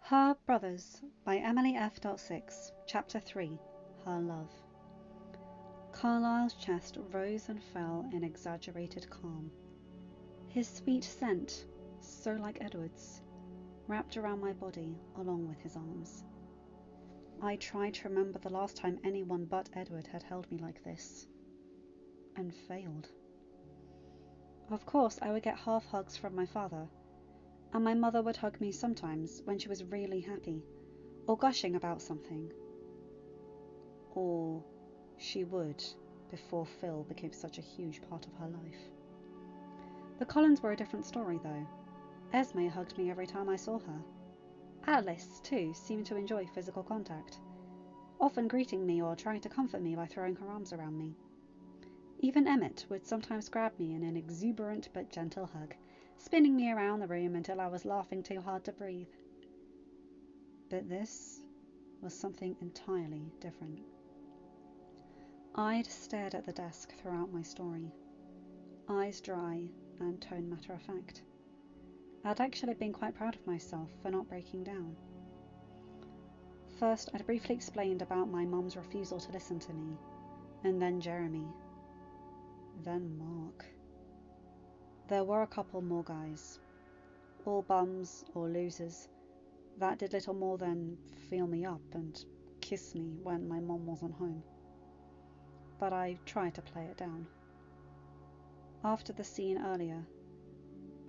Her Brothers by EmilyF.6 Chapter 3 Her Love. Carlisle's chest rose and fell in exaggerated calm. His sweet scent, so like Edward's, wrapped around my body along with his arms. I tried to remember the last time anyone but Edward had held me like this, and failed. Of course, I would get half hugs from my father, and my mother would hug me sometimes when she was really happy, or gushing about something. Or she would, before Phil became such a huge part of her life. The Cullens were a different story, though. Esme hugged me every time I saw her. Alice, too, seemed to enjoy physical contact, often greeting me or trying to comfort me by throwing her arms around me. Even Emmett would sometimes grab me in an exuberant but gentle hug, spinning me around the room until I was laughing too hard to breathe. But this was something entirely different. I'd stared at the desk throughout my story, eyes dry and tone matter-of-fact. I'd actually been quite proud of myself for not breaking down. First, I'd briefly explained about my mum's refusal to listen to me, and then Jeremy. Then Mark. There were a couple more guys, all bums or losers, that did little more than feel me up and kiss me when my mum wasn't home. But I tried to play it down. After the scene earlier,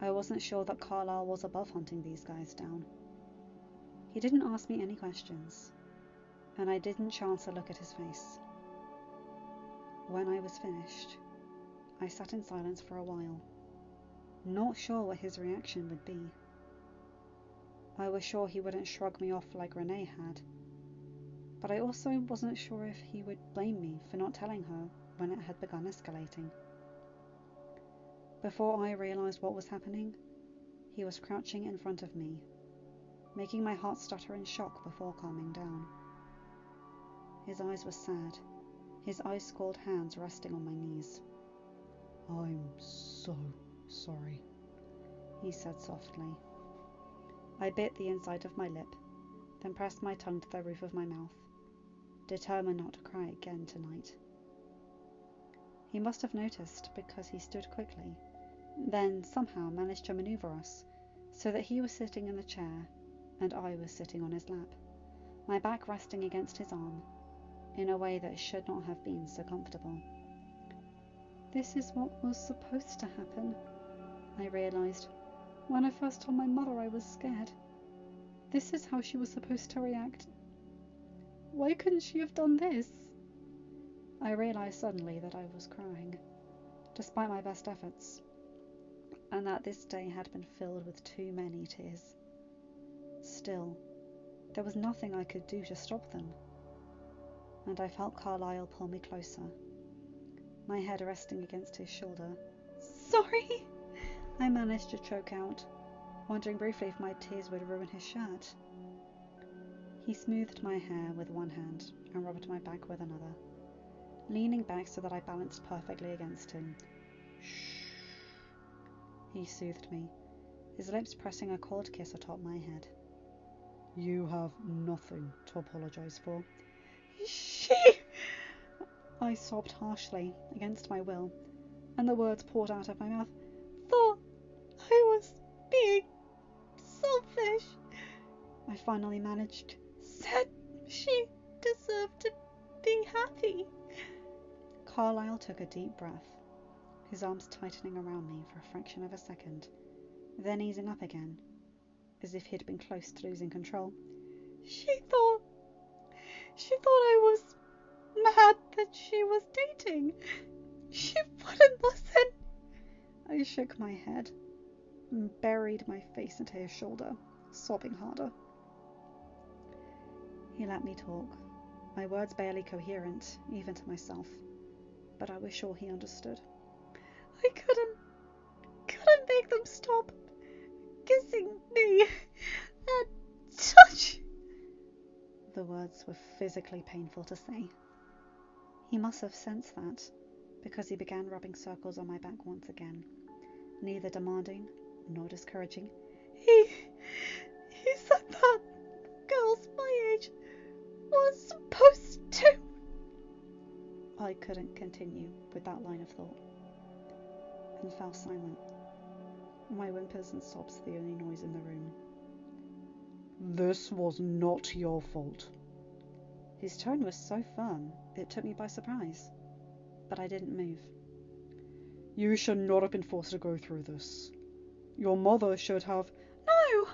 I wasn't sure that Carlisle was above hunting these guys down. He didn't ask me any questions, and I didn't chance a look at his face. When I was finished, I sat in silence for a while, not sure what his reaction would be. I was sure he wouldn't shrug me off like Renee had, but I also wasn't sure if he would blame me for not telling her when it had begun escalating. Before I realised what was happening, he was crouching in front of me, making my heart stutter in shock before calming down. His eyes were sad, his ice-cold hands resting on my knees. "I'm so sorry," he said softly. I bit the inside of my lip, then pressed my tongue to the roof of my mouth, determined not to cry again tonight. He must have noticed because he stood quickly, then somehow managed to maneuver us so that he was sitting in the chair and I was sitting on his lap, my back resting against his arm in a way that should not have been so comfortable. This is what was supposed to happen, I realised. When I first told my mother I was scared, this is how she was supposed to react. Why couldn't she have done this? I realised suddenly that I was crying, despite my best efforts, and that this day had been filled with too many tears. Still, there was nothing I could do to stop them, and I felt Carlisle pull me closer, my head resting against his shoulder. "Sorry," I managed to choke out, wondering briefly if my tears would ruin his shirt. He smoothed my hair with one hand and rubbed my back with another, leaning back so that I balanced perfectly against him. "Shh," he soothed me, his lips pressing a cold kiss atop my head. "You have nothing to apologise for." I sobbed harshly, against my will, and the words poured out of my mouth. "Thought I was being selfish," I finally managed. "Said she deserved to be happy." Carlisle took a deep breath, his arms tightening around me for a fraction of a second, then easing up again, as if he'd been close to losing control. She thought I was mad that she was dating. She wouldn't listen." I shook my head and buried my face into his shoulder, sobbing harder. He let me talk, my words barely coherent, even to myself, but I was sure he understood. "I couldn't make them stop kissing me and touch." The words were physically painful to say. He must have sensed that, because he began rubbing circles on my back once again, neither demanding nor discouraging. He said that couldn't continue with that line of thought, and fell silent. My whimpers and sobs the only noise in the room. This was not your fault. His tone was so firm, it took me by surprise, but I didn't move. You should not have been forced to go through this. Your mother should have... No!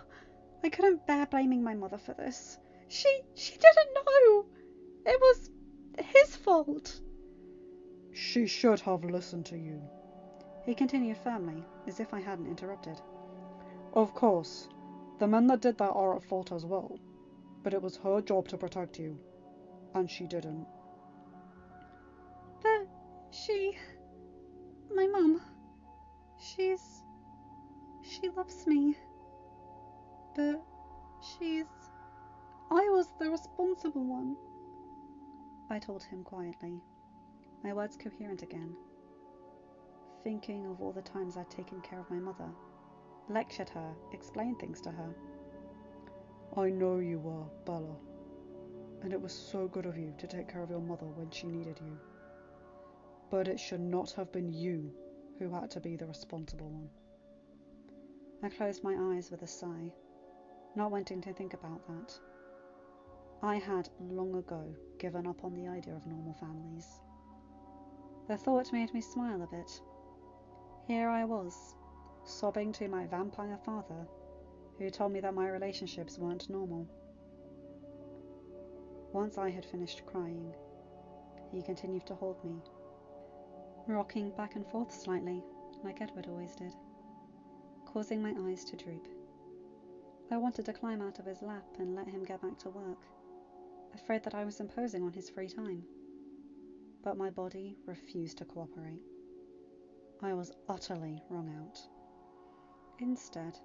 I couldn't bear blaming my mother for this. She didn't know! It was his fault. She should have listened to you. He continued firmly, as if I hadn't interrupted. Of course, the men that did that are at fault as well, but it was her job to protect you, and she didn't. But my mum, she loves me, but I was the responsible one. I told him quietly, my words coherent again, thinking of all the times I'd taken care of my mother, lectured her, explained things to her. I know you were, Bella, and it was so good of you to take care of your mother when she needed you. But it should not have been you who had to be the responsible one. I closed my eyes with a sigh, not wanting to think about that. I had long ago given up on the idea of normal families. The thought made me smile a bit. Here I was, sobbing to my vampire father, who told me that my relationships weren't normal. Once I had finished crying, he continued to hold me, rocking back and forth slightly, like Edward always did, causing my eyes to droop. I wanted to climb out of his lap and let him get back to work, afraid that I was imposing on his free time. But my body refused to cooperate. I was utterly wrung out. Instead,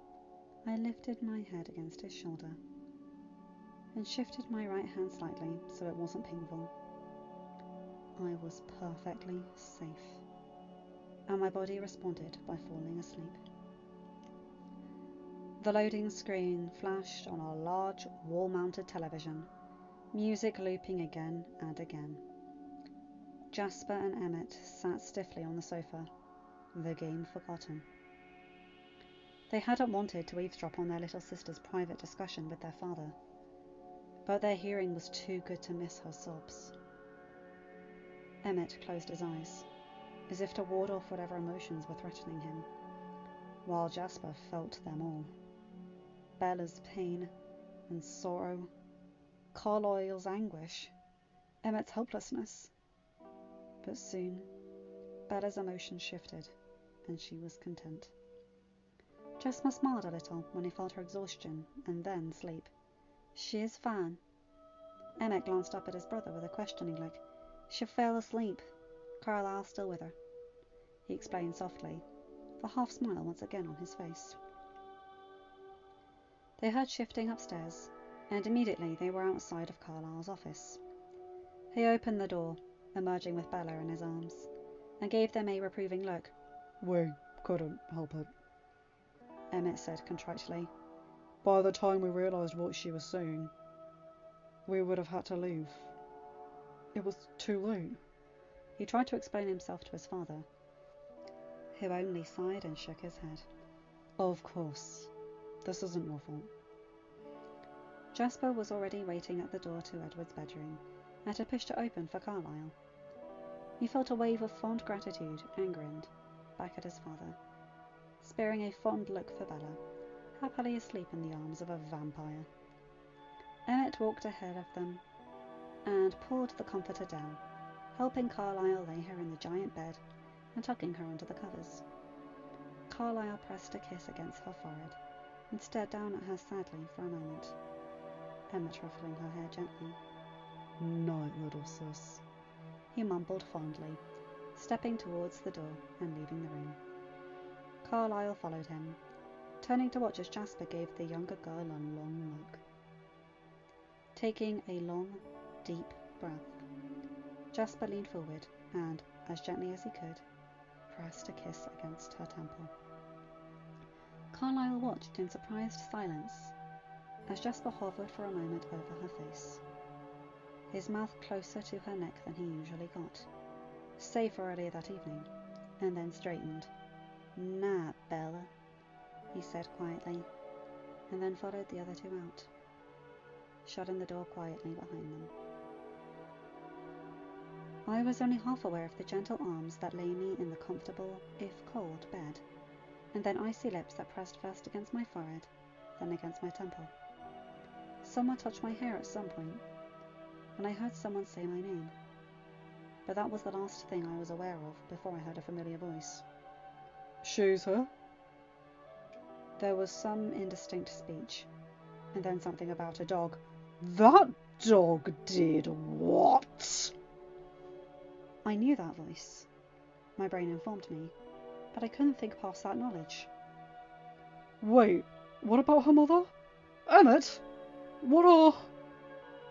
I lifted my head against his shoulder and shifted my right hand slightly so it wasn't painful. I was perfectly safe, and my body responded by falling asleep. The loading screen flashed on a large wall-mounted television, music looping again and again. Jasper and Emmett sat stiffly on the sofa, the game forgotten. They hadn't wanted to eavesdrop on their little sister's private discussion with their father, but their hearing was too good to miss her sobs. Emmett closed his eyes, as if to ward off whatever emotions were threatening him, while Jasper felt them all. Bella's pain and sorrow, Carlisle's anguish, Emmett's helplessness. But soon, Bella's emotions shifted, and she was content. Jasper smiled a little when he felt her exhaustion, and then sleep. "She's fine." Emmett glanced up at his brother with a questioning look. "She fell asleep. Carlisle's still with her," he explained softly, the half smile once again on his face. They heard shifting upstairs, and immediately they were outside of Carlisle's office. He opened the door, emerging with Bella in his arms, and gave them a reproving look. "We couldn't help it," Emmett said contritely. "By the time we realised what she was saying, we would have had to leave. It was too late." He tried to explain himself to his father, who only sighed and shook his head. "Of course. This isn't your fault." Jasper was already waiting at the door to Edward's bedroom, and had pushed it open for Carlisle. He felt a wave of fond gratitude and grinned back at his father, sparing a fond look for Bella, happily asleep in the arms of a vampire. Emmett walked ahead of them and pulled the comforter down, helping Carlisle lay her in the giant bed and tucking her under the covers. Carlisle pressed a kiss against her forehead and stared down at her sadly for a moment, Emmett ruffling her hair gently. "Night, little sis," he mumbled fondly, stepping towards the door and leaving the room. Carlisle followed him, turning to watch as Jasper gave the younger girl a long look. Taking a long, deep breath, Jasper leaned forward and, as gently as he could, pressed a kiss against her temple. Carlisle watched in surprised silence as Jasper hovered for a moment over her face, his mouth closer to her neck than he usually got, save for earlier that evening, and then straightened. "Nah, Bella," he said quietly, and then followed the other two out, shutting the door quietly behind them. I was only half aware of the gentle arms that lay me in the comfortable, if cold, bed, and then icy lips that pressed first against my forehead, then against my temple. Someone touched my hair at some point, and I heard someone say my name, but that was the last thing I was aware of before I heard a familiar voice. "She's her?" There was some indistinct speech, and then something about a dog. "That dog did what?" I knew that voice, my brain informed me, but I couldn't think past that knowledge. "Wait, what about her mother? Emmett? What are...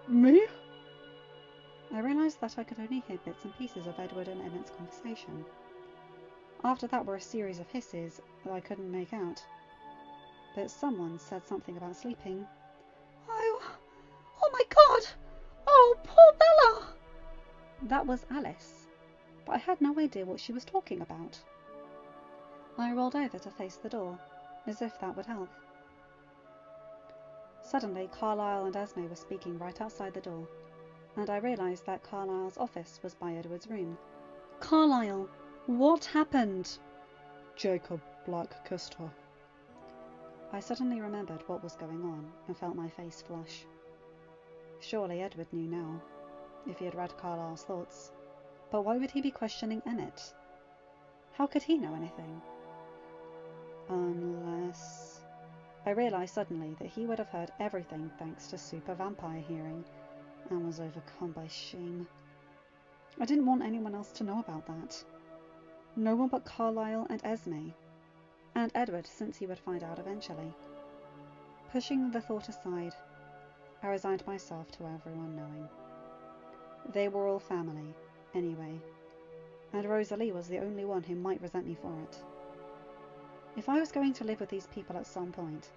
me?" I realised that I could only hear bits and pieces of Edward and Emmett's conversation. After that were a series of hisses that I couldn't make out. But someone said something about sleeping. Oh my God! Oh, poor Bella! That was Alice, but I had no idea what she was talking about. I rolled over to face the door, as if that would help. Suddenly, Carlisle and Esme were speaking right outside the door, and I realised that Carlisle's office was by Edward's room. "Carlisle, what happened?" "Jacob Black kissed her." I suddenly remembered what was going on and felt my face flush. Surely Edward knew now, if he had read Carlisle's thoughts. But why would he be questioning Emmett? How could he know anything? Unless... I realised suddenly that he would have heard everything thanks to Super Vampire Hearing, and was overcome by shame. I didn't want anyone else to know about that. No one but Carlisle and Esme, and Edward, since he would find out eventually. Pushing the thought aside, I resigned myself to everyone knowing. They were all family, anyway, and Rosalie was the only one who might resent me for it. If I was going to live with these people at some point,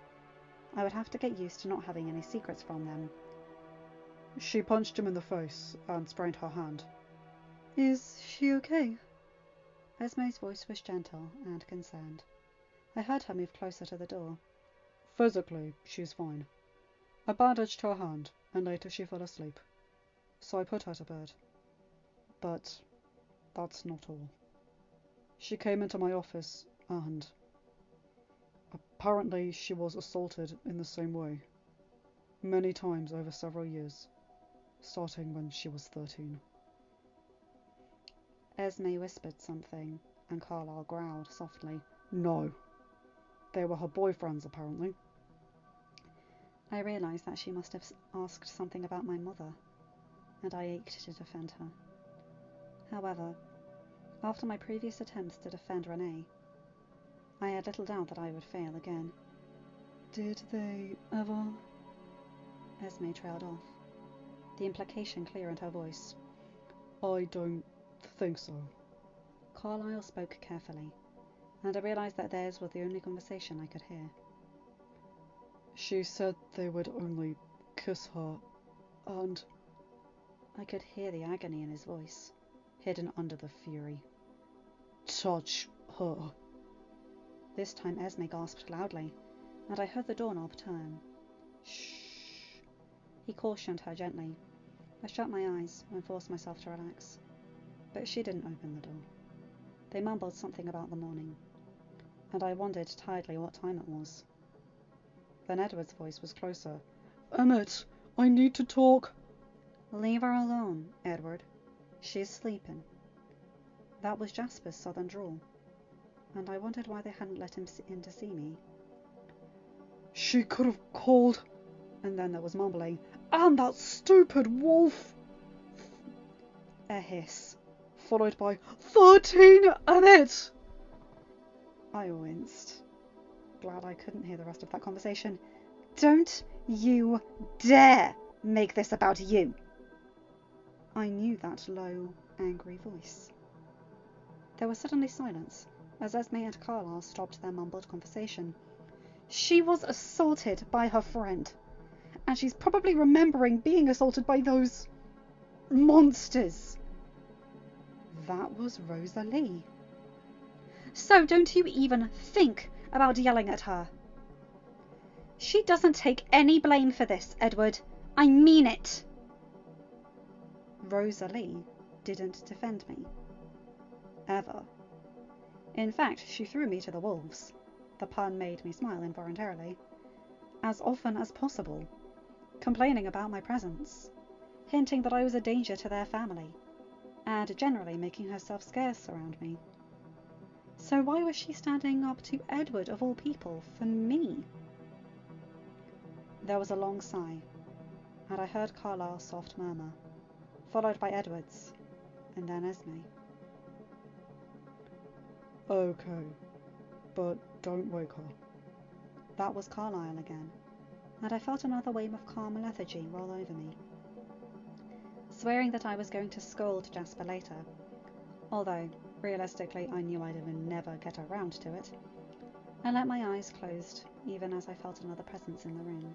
I would have to get used to not having any secrets from them. "She punched him in the face and sprained her hand." "Is she okay?" Esme's voice was gentle and concerned. I heard her move closer to the door. "Physically, she's fine. I bandaged her hand, and later she fell asleep. So I put her to bed. But that's not all. She came into my office, and apparently she was assaulted in the same way. Many times over several years, starting when she was 13. Esme whispered something, and Carlisle growled softly. "No. They were her boyfriends, apparently." I realised that she must have asked something about my mother, and I ached to defend her. However, after my previous attempts to defend Renee, I had little doubt that I would fail again. "Did they ever?" Esme trailed off, the implication clear in her voice. "I don't think so." Carlisle spoke carefully, and I realised that theirs was the only conversation I could hear. "She said they would only kiss her, and..." I could hear the agony in his voice, hidden under the fury. "Touch her." This time Esme gasped loudly, and I heard the doorknob turn. "Shh," he cautioned her gently. I shut my eyes and forced myself to relax, but she didn't open the door. They mumbled something about the morning, and I wondered tiredly what time it was. Then Edward's voice was closer. "Emmett, I need to talk." "Leave her alone, Edward. She's sleeping." That was Jasper's southern drawl, and I wondered why they hadn't let him in to see me. "She could have called..." And then there was mumbling. "And that stupid wolf!" A hiss, followed by 13 Emmett! I winced. Glad I couldn't hear the rest of that conversation. "Don't you dare make this about you!" I knew that low, angry voice. There was suddenly silence as Esme and Carlisle stopped their mumbled conversation. "She was assaulted by her friend, and she's probably remembering being assaulted by those monsters." That was Rosalie. So don't you even think about yelling at her. She doesn't take any blame for this, Edward. I mean it. Rosalie didn't defend me. Ever. In fact, she threw me to the wolves. The pun made me smile involuntarily. As often as possible, complaining about my presence, hinting that I was a danger to their family, and generally making herself scarce around me. So why was she standing up to Edward, of all people, for me? There was a long sigh, and I heard Carlisle's soft murmur, followed by Edward's, and then Esme. Okay, but don't wake her. That was Carlisle again, and I felt another wave of calm lethargy roll over me. Swearing that I was going to scold Jasper later, although, realistically, I knew I'd never get around to it, I let my eyes closed, even as I felt another presence in the room.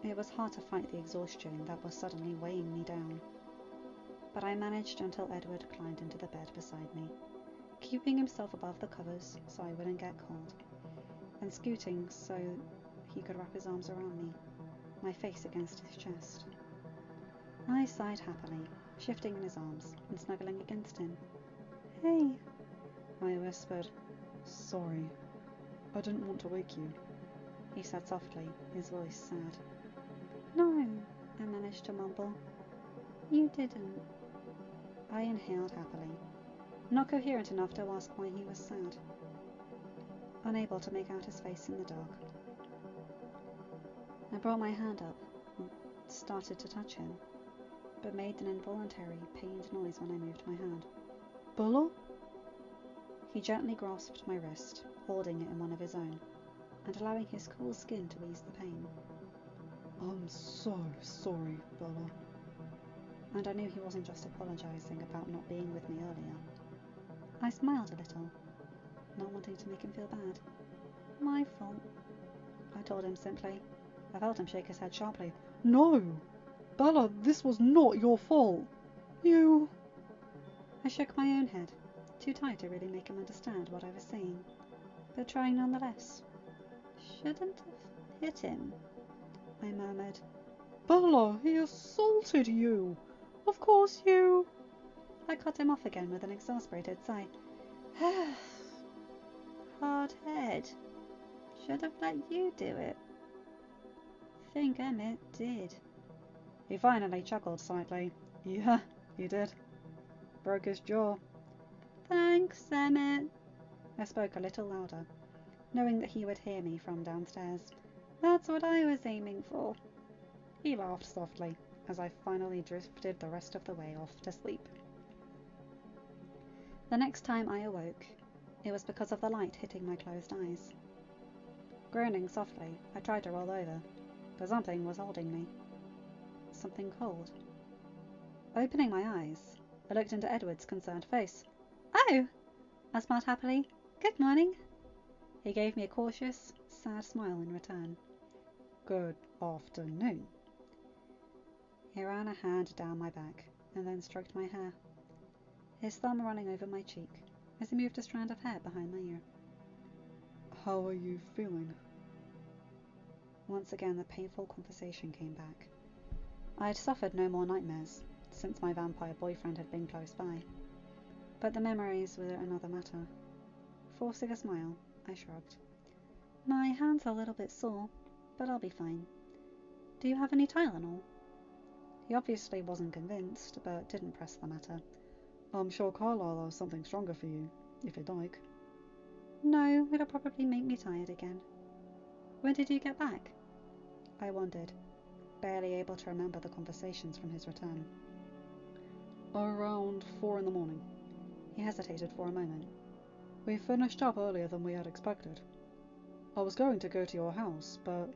It was hard to fight the exhaustion that was suddenly weighing me down, but I managed until Edward climbed into the bed beside me, keeping himself above the covers so I wouldn't get cold, and scooting so he could wrap his arms around me, my face against his chest. I sighed happily, shifting in his arms and snuggling against him. "Hey," I whispered. "Sorry, I didn't want to wake you," he said softly, his voice sad. "No," I managed to mumble. "You didn't." I inhaled happily, not coherent enough to ask why he was sad, unable to make out his face in the dark. I brought my hand up and started to touch him, but made an involuntary, pained noise when I moved my hand. "Bella?" He gently grasped my wrist, holding it in one of his own, and allowing his cool skin to ease the pain. "I'm so sorry, Bella." And I knew he wasn't just apologising about not being with me earlier. I smiled a little, not wanting to make him feel bad. "My fault," I told him simply. I felt him shake his head sharply. "No! Bella, this was not your fault. You..." I shook my own head, too tired to really make him understand what I was saying, but trying nonetheless. "Shouldn't have hit him," I murmured. "Bella, he assaulted you. Of course you..." I cut him off again with an exasperated sigh. "Hard head. Should have let you do it." "Think Emmett did." He finally chuckled slightly. "Yeah, he did. Broke his jaw." "Thanks, Emmett." I spoke a little louder, knowing that he would hear me from downstairs. "That's what I was aiming for." He laughed softly as I finally drifted the rest of the way off to sleep. The next time I awoke, it was because of the light hitting my closed eyes. Groaning softly, I tried to roll over, but something was holding me. Something cold. Opening my eyes, I looked into Edward's concerned face. "Oh!" I smiled happily. "Good morning." He gave me a cautious, sad smile in return. "Good afternoon." He ran a hand down my back and then stroked my hair, his thumb running over my cheek as he moved a strand of hair behind my ear. "How are you feeling?" Once again the painful conversation came back. I had suffered no more nightmares since my vampire boyfriend had been close by, but the memories were another matter. Forcing a smile, I shrugged. "My hand's a little bit sore, but I'll be fine. Do you have any Tylenol?" He obviously wasn't convinced, but didn't press the matter. "I'm sure Carlisle has something stronger for you, if you'd like." "No, it'll probably make me tired again." "When did you get back?" I wondered, barely able to remember the conversations from his return. "Around 4 in the morning." He hesitated for a moment. "We finished up earlier than we had expected. I was going to go to your house, but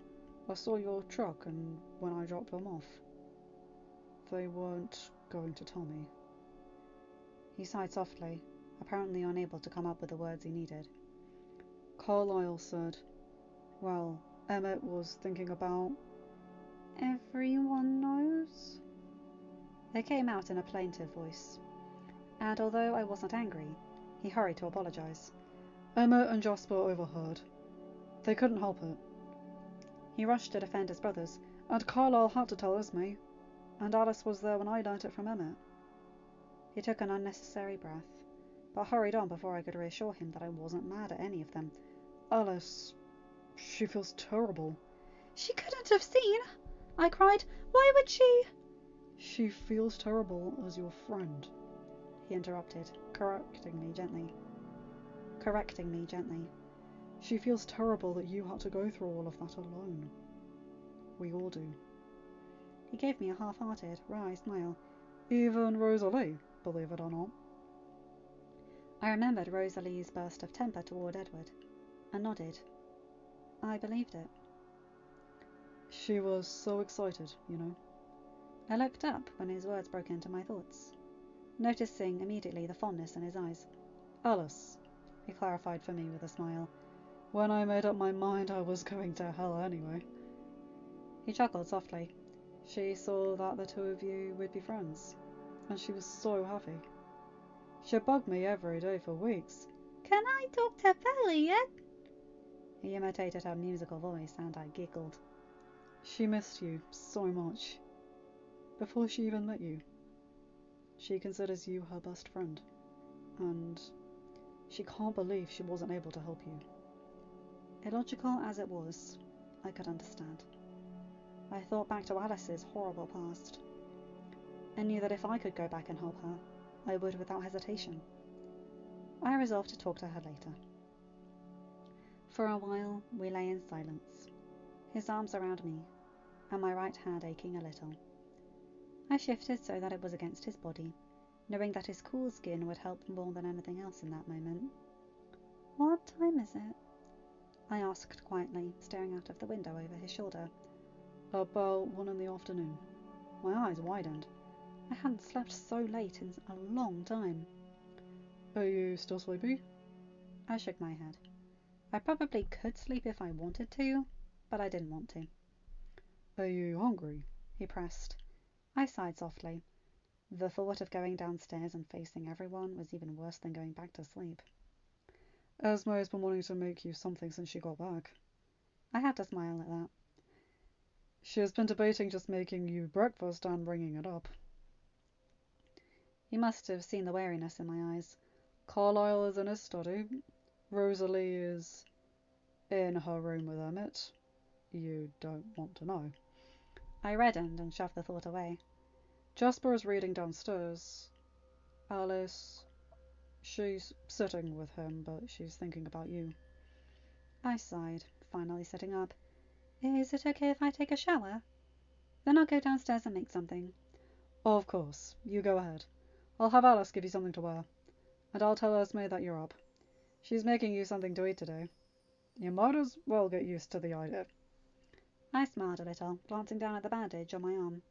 I saw your truck, and when I dropped them off, they weren't going to tell me." He sighed softly, apparently unable to come up with the words he needed. "Carlisle said, well, Emmett was thinking about..." "Everyone knows?" It came out in a plaintive voice. and although I wasn't angry, he hurried to apologise. Emma and Jasper overheard. They couldn't help it. He rushed to defend his brothers. And Carlisle had to tell Esme. And Alice was there when I learnt it from Emmett. He took an unnecessary breath, but hurried on before I could reassure him that I wasn't mad at any of them. Alice, she feels terrible. She couldn't have seen, I cried. Why would she? She feels terrible as your friend, he interrupted, correcting me gently. She feels terrible that you had to go through all of that alone. We all do. He gave me a half-hearted, wry smile. Even Rosalie, believe it or not. I remembered Rosalie's burst of temper toward Edward, and nodded. I believed it. She was so excited, you know. I looked up when his words broke into my thoughts, noticing immediately the fondness in his eyes. Alice, he clarified for me with a smile. When I made up my mind I was going to hell anyway. He chuckled softly. She saw that the two of you would be friends, and she was so happy. She bugged me every day for weeks. Can I talk to Bella yet? He imitated her musical voice, and I giggled. She missed you so much. Before she even met you. She considers you her best friend, and she can't believe she wasn't able to help you. Illogical as it was, I could understand. I thought back to Alice's horrible past, and knew that if I could go back and help her, I would without hesitation. I resolved to talk to her later. For a while we lay in silence, his arms around me, and my right hand aching a little. I shifted so that it was against his body, knowing that his cool skin would help more than anything else in that moment. What time is it? I asked quietly, staring out of the window over his shoulder. About 1 in the afternoon. My eyes widened. I hadn't slept so late in a long time. Are you still sleepy? I shook my head. I probably could sleep if I wanted to, but I didn't want to. Are you hungry? He pressed. I sighed softly. The thought of going downstairs and facing everyone was even worse than going back to sleep. Esme has been wanting to make you something since she got back. I had to smile at that. She has been debating just making you breakfast and bringing it up. He must have seen the wariness in my eyes. Carlisle is in his study. Rosalie is in her room with Emmett. You don't want to know. I reddened and shoved the thought away. Jasper is reading downstairs. Alice, she's sitting with him, but she's thinking about you. I sighed, finally sitting up. Is it okay if I take a shower? Then I'll go downstairs and make something. Of course, you go ahead. I'll have Alice give you something to wear. And I'll tell Esme that you're up. She's making you something to eat today. You might as well get used to the idea. I smiled a little, glancing down at the bandage on my arm.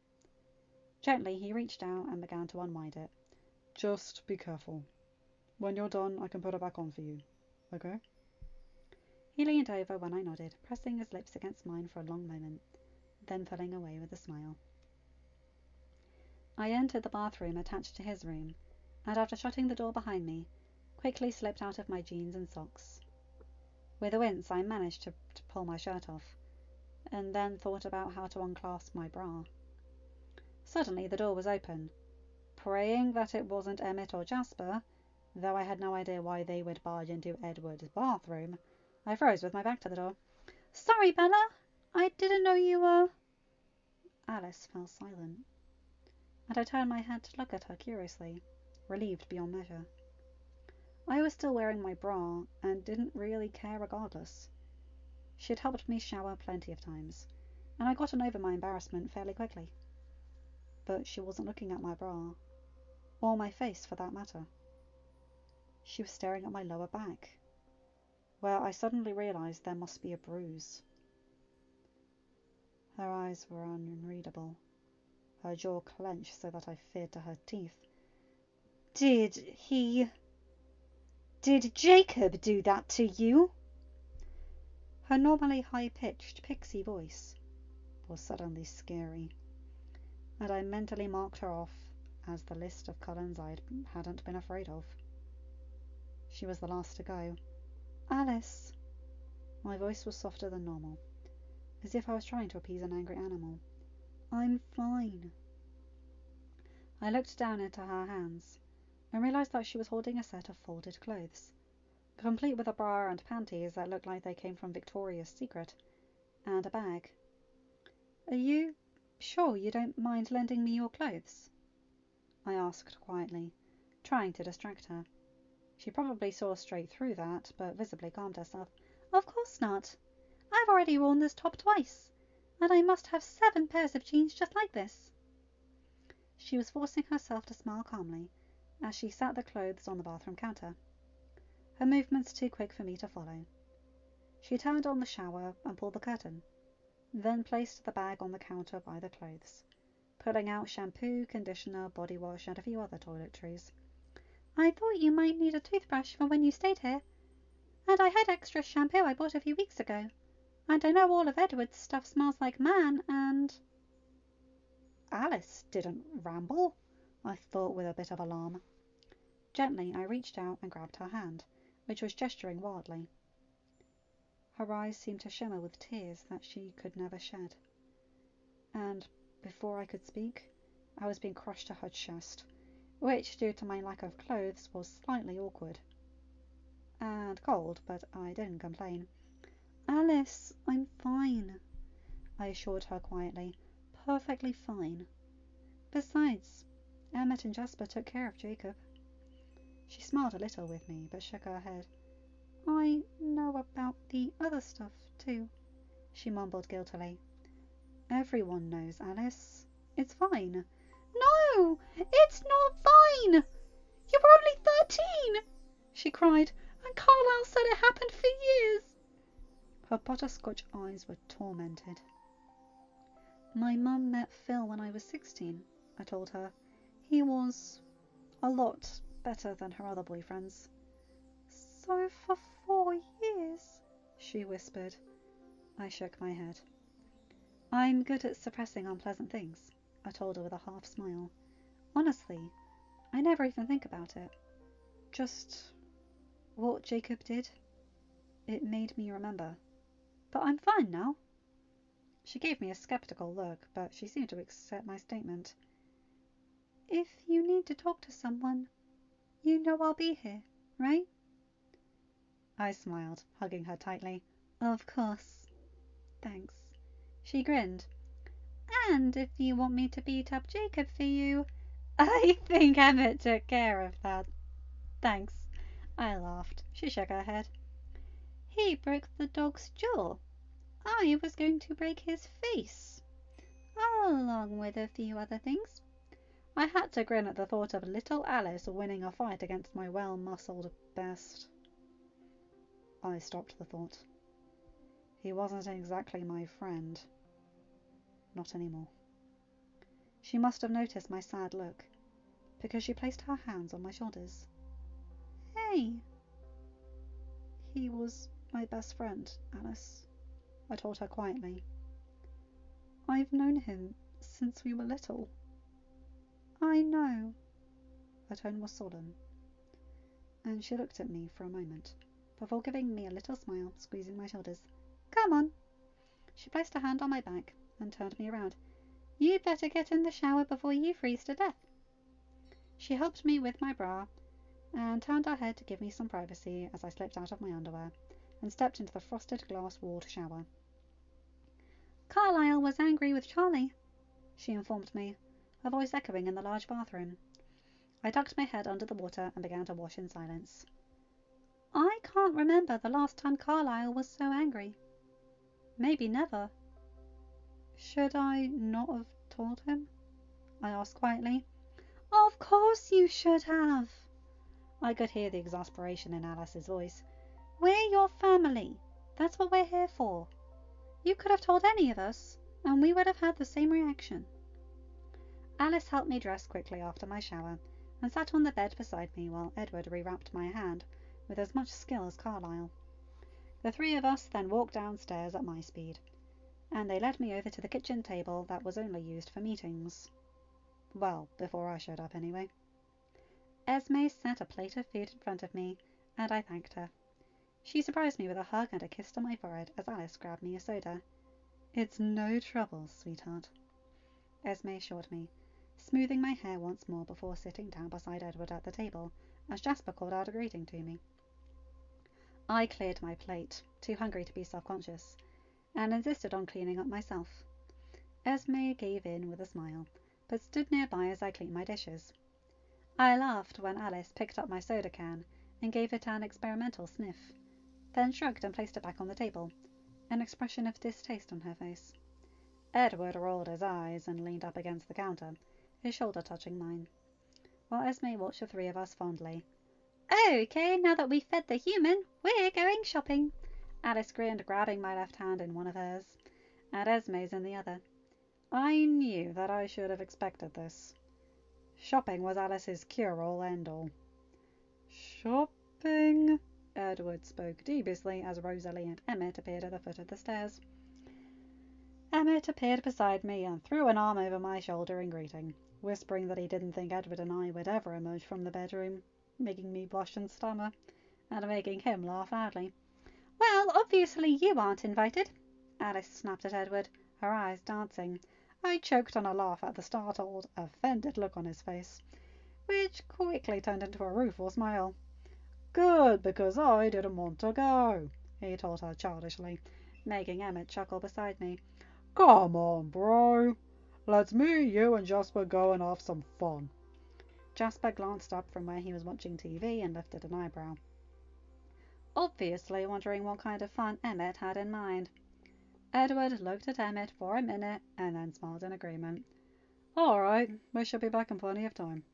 Gently, he reached out and began to unwind it. Just be careful. When you're done, I can put it back on for you. Okay? He leaned over when I nodded, pressing his lips against mine for a long moment, then pulling away with a smile. I entered the bathroom attached to his room, and after shutting the door behind me, quickly slipped out of my jeans and socks. With a wince, I managed to pull my shirt off, and then thought about how to unclasp my bra. Suddenly the door was open. Praying that it wasn't Emmett or Jasper, though I had no idea why they would barge into Edward's bathroom, I froze with my back to the door. Sorry, Bella. I didn't know you were... Alice fell silent, and I turned my head to look at her curiously, relieved beyond measure. I was still wearing my bra, and didn't really care regardless. She'd helped me shower plenty of times, and I'd gotten over my embarrassment fairly quickly. But she wasn't looking at my bra, or my face for that matter. She was staring at my lower back, where I suddenly realized there must be a bruise. Her eyes were unreadable, her jaw clenched so that I feared to her teeth. Did Jacob do that to you? Her normally high-pitched pixie voice was suddenly scary, and I mentally marked her off as the list of Cullens I hadn't been afraid of. She was the last to go. Alice! My voice was softer than normal, as if I was trying to appease an angry animal. I'm fine. I looked down into her hands and realised that she was holding a set of folded clothes, complete with a bra and panties that looked like they came from Victoria's Secret, and a bag. Are you sure you don't mind lending me your clothes? I asked quietly, trying to distract her. She probably saw straight through that, but visibly calmed herself. Of course not. I've already worn this top twice, and I must have 7 pairs of jeans just like this. She was forcing herself to smile calmly as she sat the clothes on the bathroom counter, her movements too quick for me to follow. She turned on the shower and pulled the curtain, then placed the bag on the counter by the clothes, pulling out shampoo, conditioner, body wash, and a few other toiletries. I thought you might need a toothbrush for when you stayed here, and I had extra shampoo I bought a few weeks ago, and I know all of Edward's stuff smells like man, and... Alice didn't ramble, I thought with a bit of alarm. Gently, I reached out and grabbed her hand, which was gesturing wildly. Her eyes seemed to shimmer with tears that she could never shed. And before I could speak, I was being crushed to her chest, which, due to my lack of clothes, was slightly awkward. And cold, but I didn't complain. Alice, I'm fine, I assured her quietly. Perfectly fine. Besides, Emmett and Jasper took care of Jacob. She smiled a little with me, but shook her head. I know about the other stuff, too, she mumbled guiltily. Everyone knows, Alice. It's fine. No, it's not fine! You were only 13! She cried, and Carlisle said it happened for years. Her butterscotch eyes were tormented. My mum met Phil when I was 16, I told her. He was a lot better than her other boyfriends. So for 4 years, she whispered. I shook my head. I'm good at suppressing unpleasant things, I told her with a half smile. Honestly, I never even think about it. Just what Jacob did. It made me remember. But I'm fine now. She gave me a skeptical look, but she seemed to accept my statement. If you need to talk to someone, you know I'll be here, right? I smiled, hugging her tightly. Of course. Thanks. She grinned. And if you want me to beat up Jacob for you, I think Emmett took care of that. Thanks. I laughed. She shook her head. He broke the dog's jaw. I was going to break his face, along with a few other things. I had to grin at the thought of little Alice winning a fight against my well-muscled best. I stopped the thought. He wasn't exactly my friend. Not anymore. She must have noticed my sad look, because she placed her hands on my shoulders. Hey! He was my best friend, Alice, I told her quietly. I've known him since we were little. I know. Her tone was solemn, and she looked at me for a moment, before giving me a little smile, squeezing my shoulders. Come on. She placed a hand on my back and turned me around. You'd better get in the shower before you freeze to death. She helped me with my bra and turned her head to give me some privacy as I slipped out of my underwear and stepped into the frosted glass-walled shower. Carlisle was angry with Charlie, she informed me, her voice echoing in the large bathroom. I tucked my head under the water and began to wash in silence. I can't remember the last time Carlisle was so angry. Maybe never. Should I not have told him? I asked quietly. Of course you should have. I could hear the exasperation in Alice's voice. We're your family. That's what we're here for. You could have told any of us, and we would have had the same reaction. Alice helped me dress quickly after my shower and sat on the bed beside me while Edward rewrapped my hand with as much skill as Carlisle. The 3 of us then walked downstairs at my speed, and they led me over to the kitchen table that was only used for meetings. Well, before I showed up anyway. Esme set a plate of food in front of me, and I thanked her. She surprised me with a hug and a kiss on my forehead as Alice grabbed me a soda. It's no trouble, sweetheart. Esme assured me, smoothing my hair once more before sitting down beside Edward at the table, as Jasper called out a greeting to me. I cleared my plate, too hungry to be self-conscious, and insisted on cleaning up myself. Esme gave in with a smile, but stood nearby as I cleaned my dishes. I laughed when Alice picked up my soda can and gave it an experimental sniff, then shrugged and placed it back on the table, an expression of distaste on her face. Edward rolled his eyes and leaned up against the counter, his shoulder touching mine, while Esme watched the three of us fondly. Okay, now that we've fed the human, we're going shopping. Alice grinned, grabbing my left hand in one of hers, and Esme's in the other. I knew that I should have expected this. Shopping was Alice's cure-all end-all. Shopping? Edward spoke dubiously as Rosalie and Emmett appeared at the foot of the stairs. Emmett appeared beside me and threw an arm over my shoulder in greeting, whispering that he didn't think Edward and I would ever emerge from the bedroom, making me blush and stammer, and making him laugh loudly. Well, obviously you aren't invited, Alice snapped at Edward, her eyes dancing. I choked on a laugh at the startled, offended look on his face, which quickly turned into a rueful smile. Good, because I didn't want to go, he told her childishly, making Emmett chuckle beside me. Come on, bro. Let's me, you and Jasper go and have some fun. Jasper glanced up from where he was watching TV and lifted an eyebrow, obviously wondering what kind of fun Emmett had in mind. Edward looked at Emmett for a minute and then smiled in agreement. All right, we should be back in plenty of time.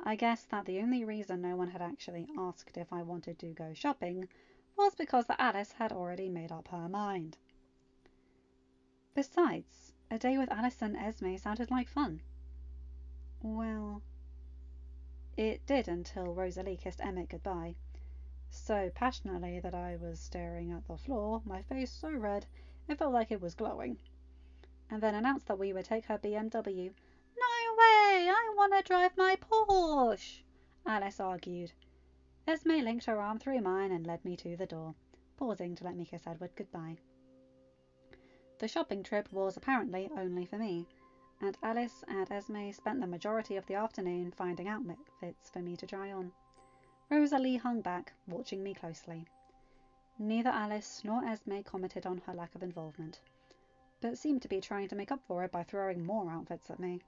I guessed that the only reason no one had actually asked if I wanted to go shopping was because that Alice had already made up her mind. Besides, a day with Alice and Esme sounded like fun. Well, it did until Rosalie kissed Emmett goodbye, so passionately that I was staring at the floor, my face so red it felt like it was glowing, and then announced that we would take her BMW. No way! I want to drive my Porsche! Alice argued. Esme linked her arm through mine and led me to the door, pausing to let me kiss Edward goodbye. The shopping trip was apparently only for me, and Alice and Esme spent the majority of the afternoon finding outfits for me to try on. Rosalie hung back, watching me closely. Neither Alice nor Esme commented on her lack of involvement, but seemed to be trying to make up for it by throwing more outfits at me.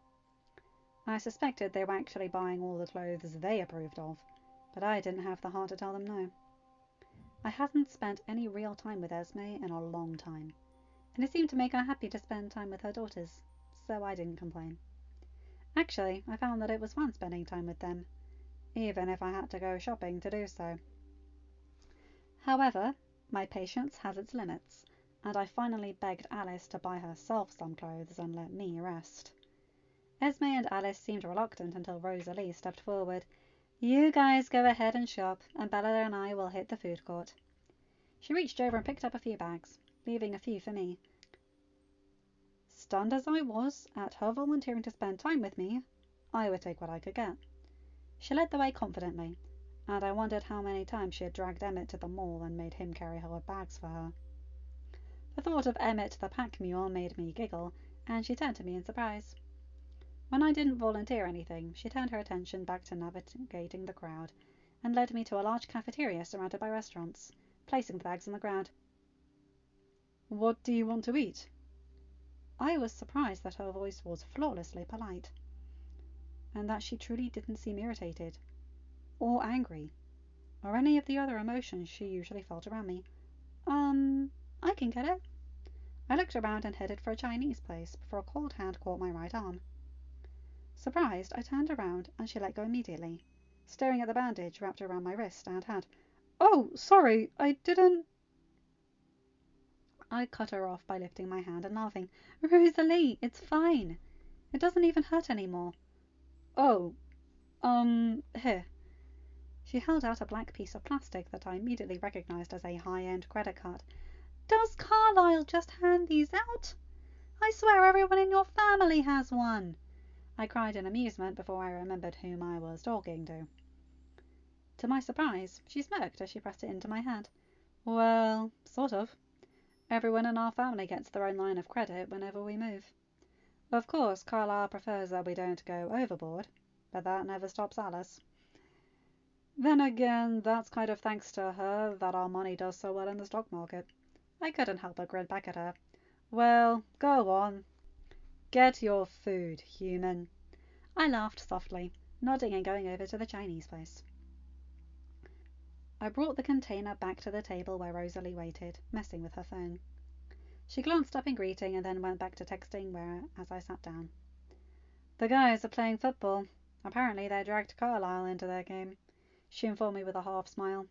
I suspected they were actually buying all the clothes they approved of, but I didn't have the heart to tell them no. I hadn't spent any real time with Esme in a long time, and it seemed to make her happy to spend time with her daughters, so I didn't complain. Actually, I found that it was fun spending time with them, even if I had to go shopping to do so. However, my patience has its limits, and I finally begged Alice to buy herself some clothes and let me rest. Esme and Alice seemed reluctant until Rosalie stepped forward. You guys go ahead and shop, and Bella and I will hit the food court. She reached over and picked up a few bags, leaving a few for me. Stunned as I was at her volunteering to spend time with me, I would take what I could get. She led the way confidently, and I wondered how many times she had dragged Emmett to the mall and made him carry her bags for her. The thought of Emmett the pack mule made me giggle, and she turned to me in surprise. When I didn't volunteer anything, she turned her attention back to navigating the crowd and led me to a large cafeteria surrounded by restaurants, placing the bags on the ground. What do you want to eat? I was surprised that her voice was flawlessly polite, and that she truly didn't seem irritated, or angry, or any of the other emotions she usually felt around me. I can get it. I looked around and headed for a Chinese place before a cold hand caught my right arm. Surprised, I turned around and she let go immediately, staring at the bandage wrapped around my wrist and hand. Oh, sorry, I didn't... I cut her off by lifting my hand and laughing. Rosalie, it's fine. It doesn't even hurt anymore. Oh, here. She held out a black piece of plastic that I immediately recognized as a high-end credit card. Does Carlisle just hand these out? I swear everyone in your family has one. I cried in amusement before I remembered whom I was talking to. To my surprise, she smirked as she pressed it into my hand. Well, sort of. Everyone in our family gets their own line of credit whenever we move. Of course, Carlisle prefers that we don't go overboard, but that never stops Alice. Then again, that's kind of thanks to her that our money does so well in the stock market. I couldn't help but grin back at her. Well, go on. Get your food, human. I laughed softly, nodding and going over to the Chinese place. I brought the container back to the table where Rosalie waited, messing with her phone. She glanced up in greeting and then went back to texting as I sat down. The guys are playing football. Apparently they dragged Carlisle into their game, she informed me with a half smile,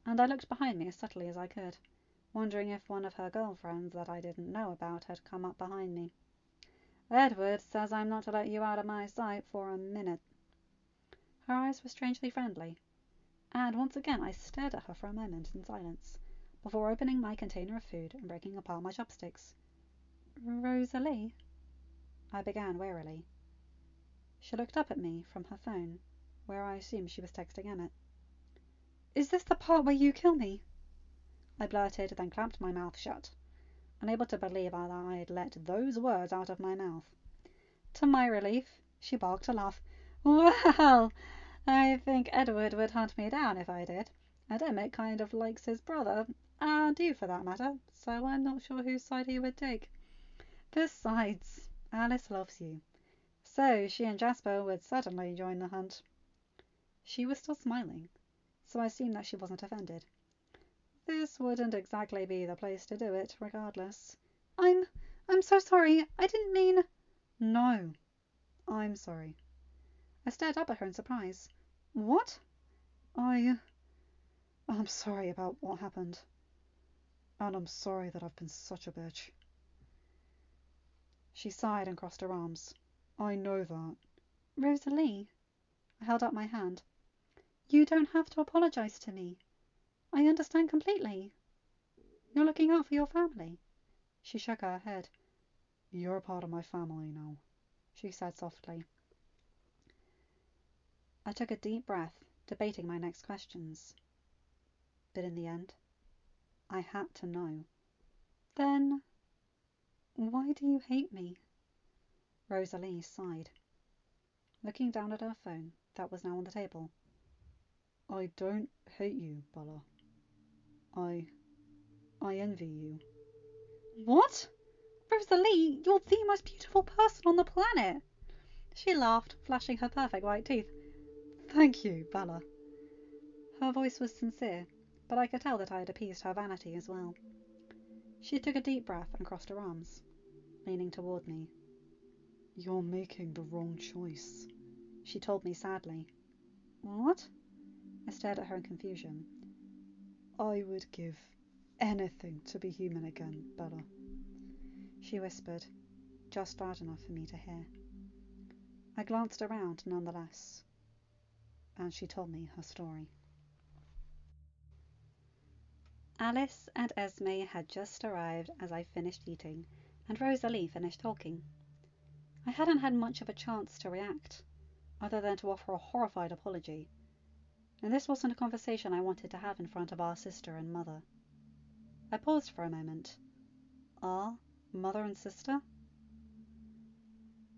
and I looked behind me as subtly as I could, wondering if one of her girlfriends that I didn't know about had come up behind me. Edward says I'm not to let you out of my sight for a minute. Her eyes were strangely friendly, and once again I stared at her for a moment in silence, before opening my container of food and breaking apart my chopsticks. Rosalie? I began warily. She looked up at me from her phone, where I assumed she was texting Emmett. Is this the part where you kill me? I blurted, then clamped my mouth shut, unable to believe that I had let those words out of my mouth. To my relief, she barked a laugh. Well, I think Edward would hunt me down if I did, and Emmett kind of likes his brother, and you for that matter, so I'm not sure whose side he would take. Besides, Alice loves you, so she and Jasper would certainly join the hunt. She was still smiling, so I assumed that she wasn't offended. This wouldn't exactly be the place to do it, regardless. I'm so sorry. I didn't mean... No, I'm sorry. I stared up at her in surprise. What? I'm sorry about what happened. And I'm sorry that I've been such a bitch. She sighed and crossed her arms. I know that. Rosalie. I held up my hand. You don't have to apologize to me. I understand completely. You're looking out for your family. She shook her head. You're a part of my family now, she said softly. I took a deep breath, debating my next questions. But in the end, I had to know. Then, why do you hate me? Rosalie sighed, looking down at her phone that was now on the table. I don't hate you, Bella. I envy you. What? Rosalie, you're the most beautiful person on the planet. She laughed, flashing her perfect white teeth. Thank you, Bella. Her voice was sincere, but I could tell that I had appeased her vanity as well. She took a deep breath and crossed her arms, leaning toward me. You're making the wrong choice, she told me sadly. What? I stared at her in confusion. I would give anything to be human again, Bella, she whispered, just loud enough for me to hear. I glanced around nonetheless, and she told me her story. Alice and Esme had just arrived as I finished eating, and Rosalie finished talking. I hadn't had much of a chance to react, other than to offer a horrified apology, and this wasn't a conversation I wanted to have in front of our sister and mother. I paused for a moment. Our mother and sister?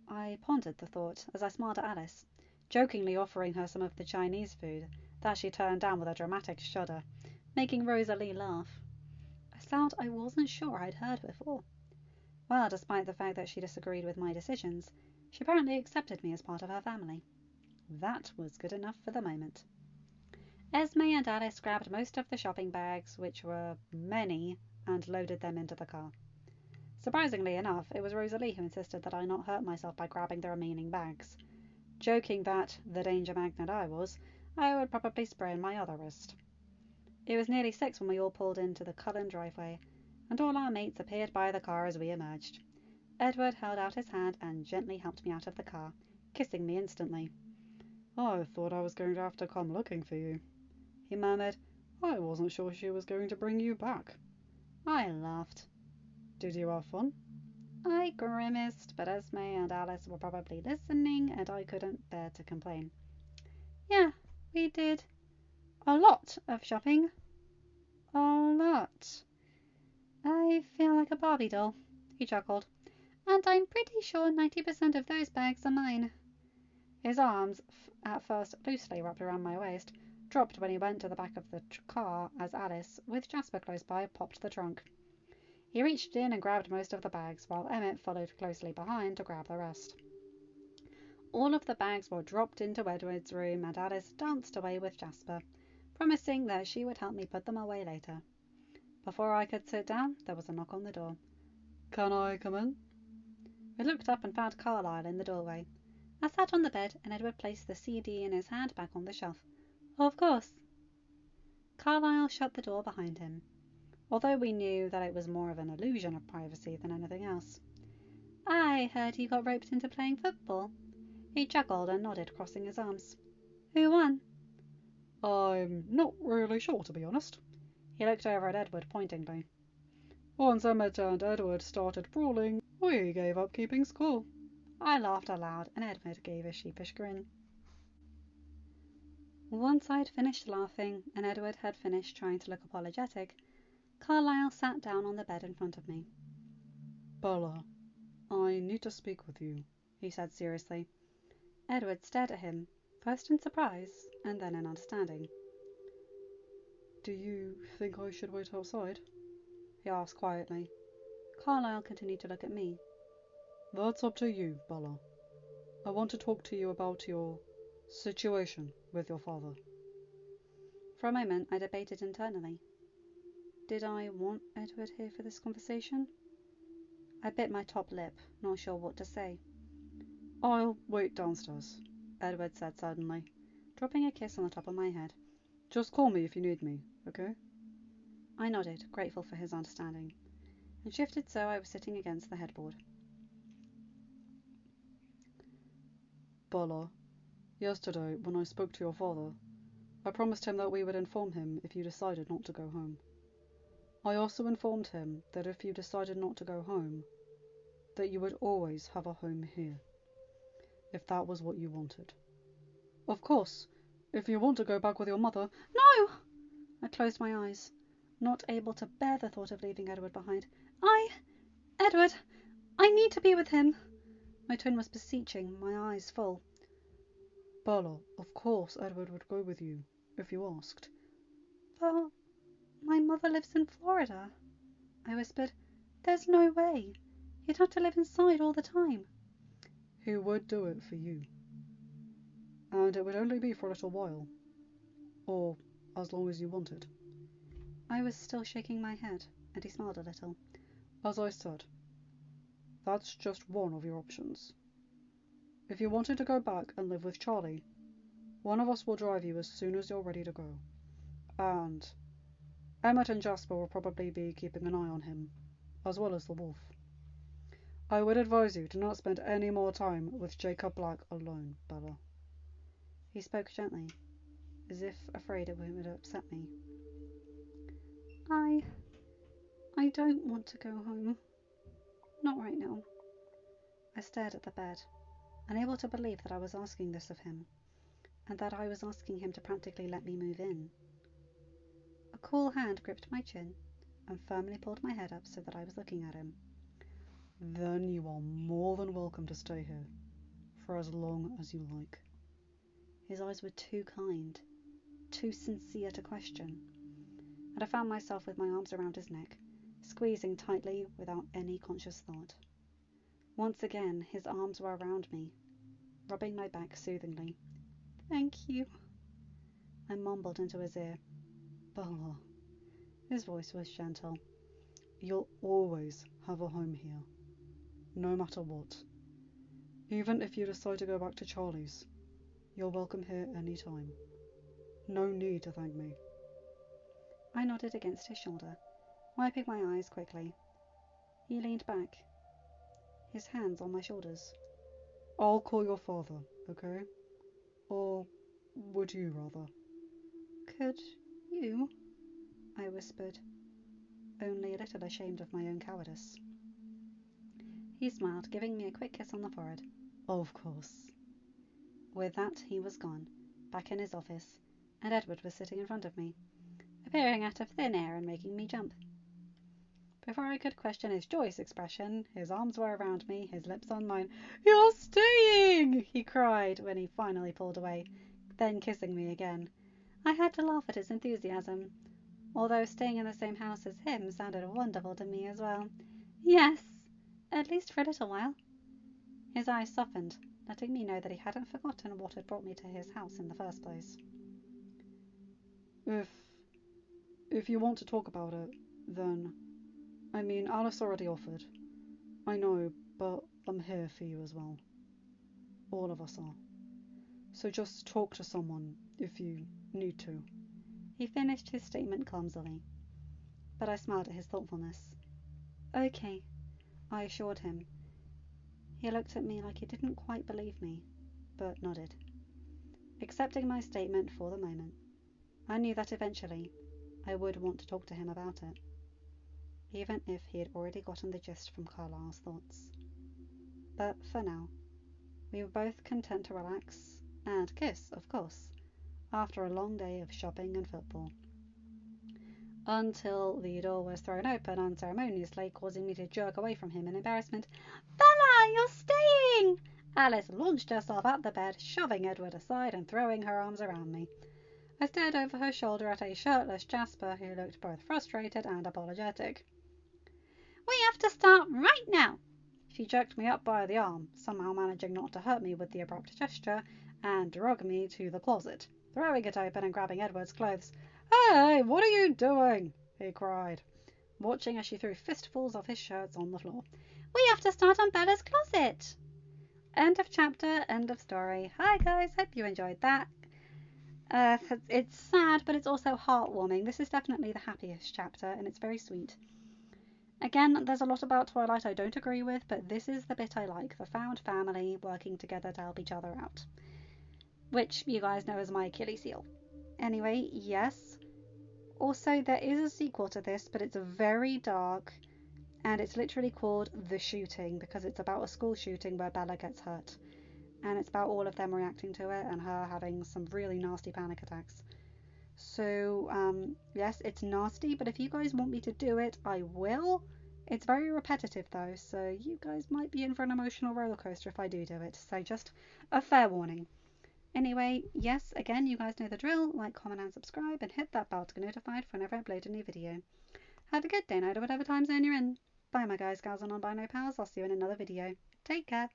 I pondered the thought as I smiled at Alice, jokingly offering her some of the Chinese food that she turned down with a dramatic shudder, making Rosalie laugh. A sound I wasn't sure I'd heard before. Well, despite the fact that she disagreed with my decisions, she apparently accepted me as part of her family. That was good enough for the moment. Esme and Alice grabbed most of the shopping bags, which were many, and loaded them into the car. Surprisingly enough, it was Rosalie who insisted that I not hurt myself by grabbing the remaining bags, joking that, the danger magnet I was, I would probably sprain my other wrist. It was nearly 6 when we all pulled into the Cullen driveway, and all our mates appeared by the car as we emerged. Edward held out his hand and gently helped me out of the car, kissing me instantly. I thought I was going to have to come looking for you, he murmured. I wasn't sure she was going to bring you back. I laughed. Did you have fun? I grimaced, but Esme and Alice were probably listening, and I couldn't bear to complain. Yeah, we did a lot of shopping. A lot. I feel like a Barbie doll, he chuckled, and I'm pretty sure 90% of those bags are mine. His arms, at first loosely wrapped around my waist, dropped when he went to the back of the car as Alice, with Jasper close by, popped the trunk. He reached in and grabbed most of the bags, while Emmett followed closely behind to grab the rest. All of the bags were dropped into Edward's room, and Alice danced away with Jasper, promising that she would help me put them away later. Before I could sit down, there was a knock on the door. Can I come in? We looked up and found Carlisle in the doorway. I sat on the bed, and Edward placed the CD in his hand back on the shelf. Of course. Carlisle shut the door behind him, although we knew that it was more of an illusion of privacy than anything else. I heard you got roped into playing football. He chuckled and nodded, crossing his arms. Who won? I'm not really sure, to be honest. He looked over at Edward pointingly. Once Emmett and Edward started brawling, we gave up keeping score. I laughed aloud, and Edward gave a sheepish grin. Once I'd finished laughing, and Edward had finished trying to look apologetic, Carlisle sat down on the bed in front of me. Bella, I need to speak with you, he said seriously. Edward stared at him, first in surprise, and then in understanding. Do you think I should wait outside? He asked quietly. Carlisle continued to look at me. That's up to you, Bella. I want to talk to you about your situation with your father. For a moment, I debated internally. Did I want Edward here for this conversation? I bit my top lip, not sure what to say. I'll wait downstairs, Edward said suddenly, dropping a kiss on the top of my head. Just call me if you need me, okay? I nodded, grateful for his understanding, and shifted so I was sitting against the headboard. Bella, yesterday when I spoke to your father, I promised him that we would inform him if you decided not to go home. I also informed him that if you decided not to go home, that you would always have a home here, if that was what you wanted. Of course, if you want to go back with your mother... No! I closed my eyes, not able to bear the thought of leaving Edward behind. Edward, I need to be with him. My tone was beseeching, my eyes full. Bella, of course Edward would go with you, if you asked. But my mother lives in Florida, I whispered. There's no way. He'd have to live inside all the time. He would do it for you. And it would only be for a little while. Or as long as you wanted. I was still shaking my head, and he smiled a little. As I said, that's just one of your options. If you wanted to go back and live with Charlie, one of us will drive you as soon as you're ready to go. And Emmett and Jasper will probably be keeping an eye on him, as well as the wolf. I would advise you to not spend any more time with Jacob Black alone, Bella. He spoke gently, as if afraid it would upset me. I don't want to go home. Not right now. I stared at the bed, unable to believe that I was asking this of him, and that I was asking him to practically let me move in. A cool hand gripped my chin and firmly pulled my head up so that I was looking at him. Then you are more than welcome to stay here, for as long as you like. His eyes were too kind, too sincere to question, and I found myself with my arms around his neck, squeezing tightly without any conscious thought. Once again, his arms were around me, rubbing my back soothingly. Thank you, I mumbled into his ear. Bella. His voice was gentle. You'll always have a home here, no matter what. Even if you decide to go back to Charlie's, you're welcome here any time. No need to thank me. I nodded against his shoulder, wiping my eyes quickly. He leaned back, his hands on my shoulders. I'll call your father, okay? Or would you rather? Could you? I whispered, only a little ashamed of my own cowardice. He smiled, giving me a quick kiss on the forehead. Of course. With that, he was gone, back in his office, and Edward was sitting in front of me, appearing out of thin air and making me jump. Before I could question his joyous expression, his arms were around me, his lips on mine. "You're staying!" he cried when he finally pulled away, then kissing me again. I had to laugh at his enthusiasm, although staying in the same house as him sounded wonderful to me as well. Yes, at least for a little while. His eyes softened, letting me know that he hadn't forgotten what had brought me to his house in the first place. If you want to talk about it, then... I mean, Alice already offered. I know, but I'm here for you as well. All of us are. So just talk to someone if you need to. He finished his statement clumsily, but I smiled at his thoughtfulness. Okay, I assured him. He looked at me like he didn't quite believe me, but nodded, accepting my statement for the moment. I knew that eventually I would want to talk to him about it, even if he had already gotten the gist from Carlisle's thoughts. But for now, we were both content to relax and kiss, of course, after a long day of shopping and football. Until the door was thrown open unceremoniously, causing me to jerk away from him in embarrassment. "Bella, you're staying!" Alice launched herself at the bed, shoving Edward aside and throwing her arms around me. I stared over her shoulder at a shirtless Jasper who looked both frustrated and apologetic. "We have to start right now!" She jerked me up by the arm, somehow managing not to hurt me with the abrupt gesture, and drug me to the closet, throwing it open and grabbing Edward's clothes. "Hey, what are you doing?" he cried, watching as she threw fistfuls of his shirts on the floor. "We have to start on Bella's closet!" End of chapter, end of story. Hi guys, hope you enjoyed that. It's sad, but it's also heartwarming. This is definitely the happiest chapter, and it's very sweet. Again, there's a lot about Twilight I don't agree with, but this is the bit I like, the found family working together to help each other out, which you guys know is my Achilles heel. Anyway, yes. Also, there is a sequel to this, but it's very dark, and it's literally called The Shooting, because it's about a school shooting where Bella gets hurt, and it's about all of them reacting to it and her having some really nasty panic attacks. So, yes, it's nasty, but if you guys want me to do it, I will. It's very repetitive though, so you guys might be in for an emotional roller coaster if I do it, so just a fair warning. Anyway, yes, again, you guys know the drill. Like, comment and subscribe, and hit that bell to get notified whenever I upload a new video. Have a good day, night, or whatever time zone you're in. Bye my guys, gals and non-binary pals. I'll see you in another video. Take care.